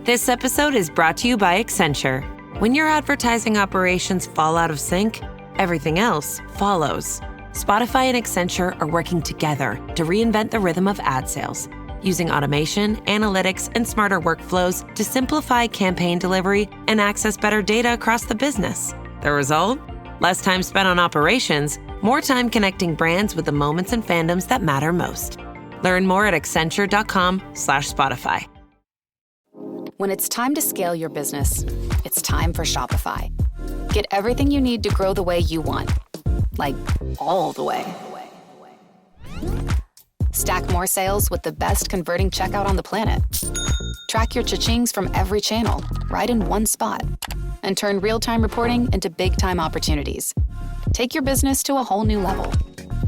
This episode is brought to you by Accenture. When your advertising operations fall out of sync, everything else follows. Spotify and Accenture are working together to reinvent the rhythm of ad sales, using automation, analytics, and smarter workflows to simplify campaign delivery and access better data across the business. The result? Less time spent on operations, more time connecting brands with the moments and fandoms that matter most. Learn more at accenture.com/Spotify. When it's time to scale your business, it's time for Shopify. Get everything you need to grow the way you want. Like, all the way. Stack more sales with the best converting checkout on the planet. Track your cha-chings from every channel, right in one spot. And turn real-time reporting into big-time opportunities. Take your business to a whole new level.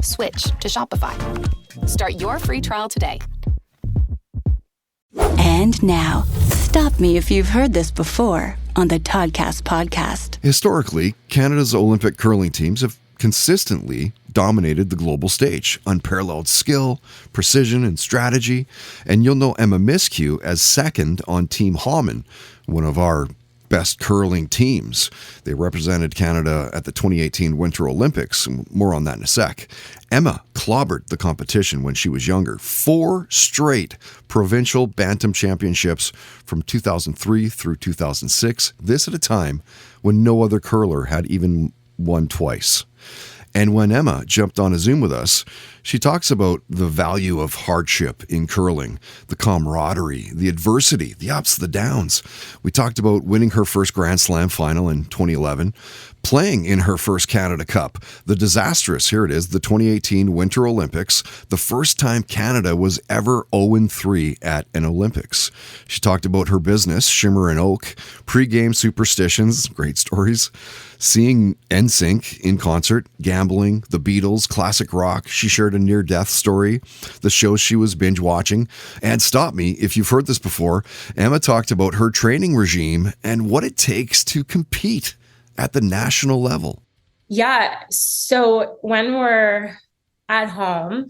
Switch to Shopify. Start your free trial today. And now, stop me if you've heard this before on the Toddcast podcast. Historically, Canada's Olympic curling teams have consistently dominated the global stage. Unparalleled skill, precision, and strategy. And you'll know Emma Miskew as second on Team Haman, one of our best curling teams. They represented Canada at the 2018 Winter Olympics. More on that in a sec. Emma clobbered the competition when she was younger. 4 straight provincial bantam championships from 2003 through 2006. This at a time when no other curler had even won twice. And when Emma jumped on a Zoom with us, she talks about the value of hardship in curling, the camaraderie, the adversity, the ups, the downs. We talked about winning her first Grand Slam final in 2011, playing in her first Canada Cup, the disastrous, here it is, the 2018 Winter Olympics, the first time Canada was ever 0-3 at an Olympics. She talked about her business, Shimmer and Oak, pre-game superstitions, great stories, seeing NSYNC in concert, gambling, the Beatles, classic rock. She shared a near-death story, the shows she was binge-watching. And stop me if you've heard this before, Emma talked about her training regime and what it takes to compete at the national level. Yeah. So when we're at home,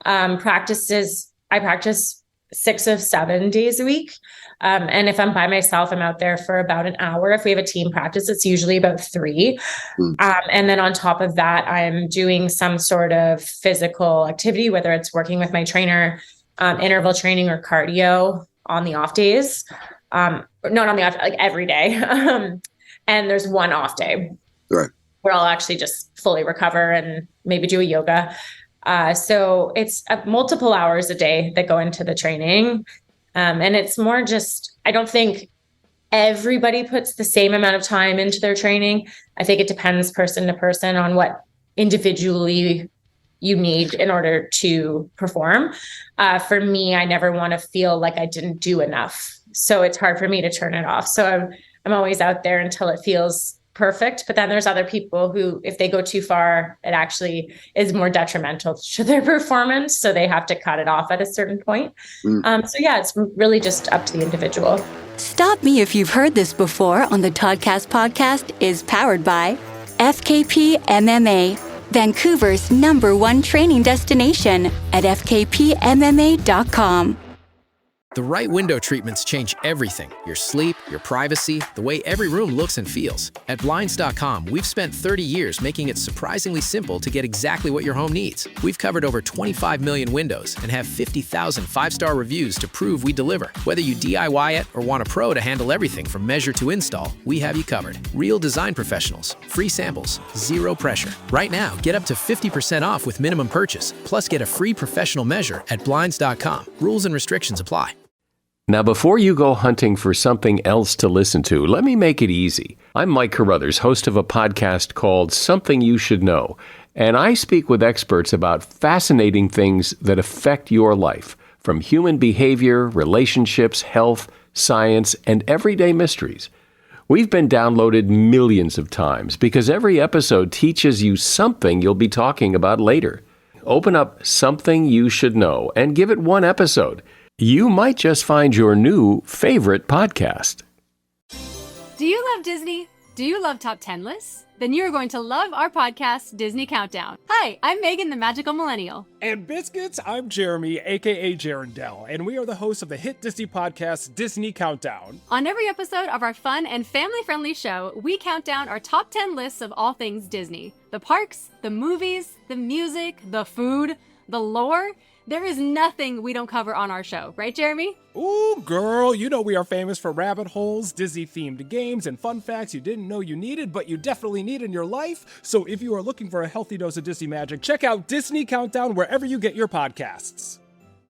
I practice 6 of 7 days a week. And if I'm by myself, I'm out there for about an hour. If we have a team practice, it's usually about 3. And then on top of that, I'm doing some sort of physical activity, whether it's working with my trainer, interval training or cardio on the off days. Not on the off, like every day. And there's one off day, right, where I'll actually just fully recover and maybe do a yoga. So it's multiple hours a day that go into the training. And it's more just, I don't think everybody puts the same amount of time into their training. I think it depends person to person on what individually you need in order to perform. For me, I never want to feel like I didn't do enough. So it's hard for me to turn it off. So I'm always out there until it feels perfect. But then there's other people who, if they go too far, it actually is more detrimental to their performance. So they have to cut it off at a certain point. So yeah, it's really just up to the individual. Stop me if you've heard this before on the Toddcast podcast is powered by FKP MMA, Vancouver's #1 training destination at fkpmma.com. The right window treatments change everything. Your sleep, your privacy, the way every room looks and feels. At Blinds.com, we've spent 30 years making it surprisingly simple to get exactly what your home needs. We've covered over 25 million windows and have 50,000 5-star reviews to prove we deliver. Whether you DIY it or want a pro to handle everything from measure to install, we have you covered. Real design professionals, free samples, zero pressure. Right now, get up to 50% off with minimum purchase, plus get a free professional measure at Blinds.com. Rules and restrictions apply. Now, before you go hunting for something else to listen to, let me make it easy. I'm Mike Carruthers, host of a podcast called Something You Should Know, and I speak with experts about fascinating things that affect your life, from human behavior, relationships, health, science, and everyday mysteries. We've been downloaded millions of times because every episode teaches you something you'll be talking about later. Open up Something You Should Know and give it one episode. You might just find your new favorite podcast. Do you love Disney? Do you love top 10 lists? Then you're going to love our podcast, Disney Countdown. Hi, I'm Megan, the Magical Millennial. And Biscuits, I'm Jeremy, aka Jarendell, and we are the hosts of the hit Disney podcast, Disney Countdown. On every episode of our fun and family-friendly show, we count down our top 10 lists of all things Disney. The parks, the movies, the music, the food, the lore. There is nothing we don't cover on our show, right, Jeremy? Ooh, girl, you know we are famous for rabbit holes, Disney-themed games, and fun facts you didn't know you needed, but you definitely need in your life. So if you are looking for a healthy dose of Disney magic, check out Disney Countdown wherever you get your podcasts.